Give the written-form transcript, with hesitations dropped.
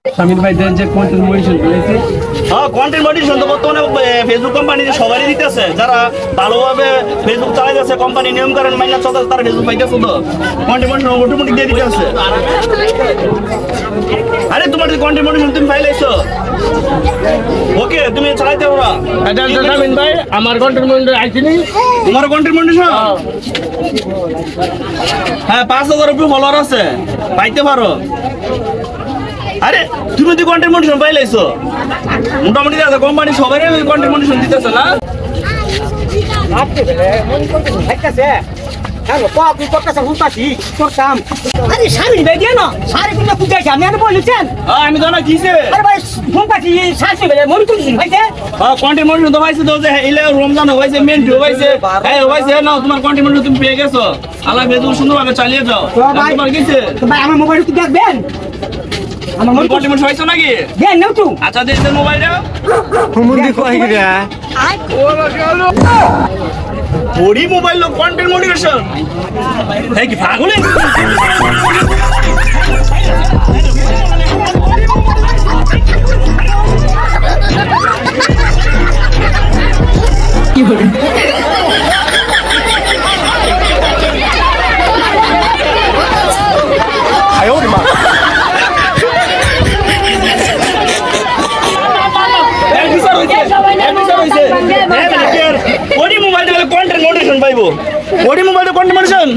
শামির ভাই দেন যে কন্টেন্ট মডিটেশন করেছে। হ্যাঁ, কন্টেন্ট মডিটেশন তো বর্তমানে ফেসবুক কোম্পানি সবারই দিতেছে, যারা ভালোভাবে ফেসবুক চালাইতেছে, কোম্পানি নিয়ম কানুন মাইনা চলতেছে, তারা ফেসবুক পাইতেছে তো কন্টেন্ট মডিটেশন অটোমেটিক দিয়ে দিতেছে। আরে তোমার কন্টেন্ট মডিটেশন তুমি ফাইলাইছো, ওকে তুমি চালাইতে পারো। এটা শামির ভাই আমার কন্টেন্ট মডিটেশন আইছিনি, তোমার কন্টেন্ট মডিটেশন হ্যাঁ 5,000 রুপি ফলোয়ার আছে, পাইতে পারো। আরে তুমি তো কন্টেন্ট মডিটেশন পাইলাইছো, মোটামুটি আছে কোম্পানি সবাই কন্টেন্ট মডিটেশন দিতেছে না। আমি তো না কিসে কন্টেন্ট মডিটেশন তো পাইছে তো, যে এলে রমজান হয়েছে, মেন্টু হয়েছে, হ্যাঁ হয়েছে না, তোমার কন্টেন্ট মডিটেশন তুমি পেয়ে গেছো। আল্লাহ ফেসবুক সুন্দরভাবে চালিয়ে যাও। তোমার কিসে আমার মোবাইল দেখবেন, আমার তুমি কন্টেন্ট মডিটেশন হয়েছো নাকি? দেন নাও তো। আচ্ছা দেন মোবাইলটা ওরি মোবাইল কন্টেন্ট মডিটেশন এই কি পাগল কি হলো? ওরি মোবাইলটা কন্টেন্ট মডিটেশন পাইবো, ওরি মোবাইলটা কন্টেন্ট মডিটেশন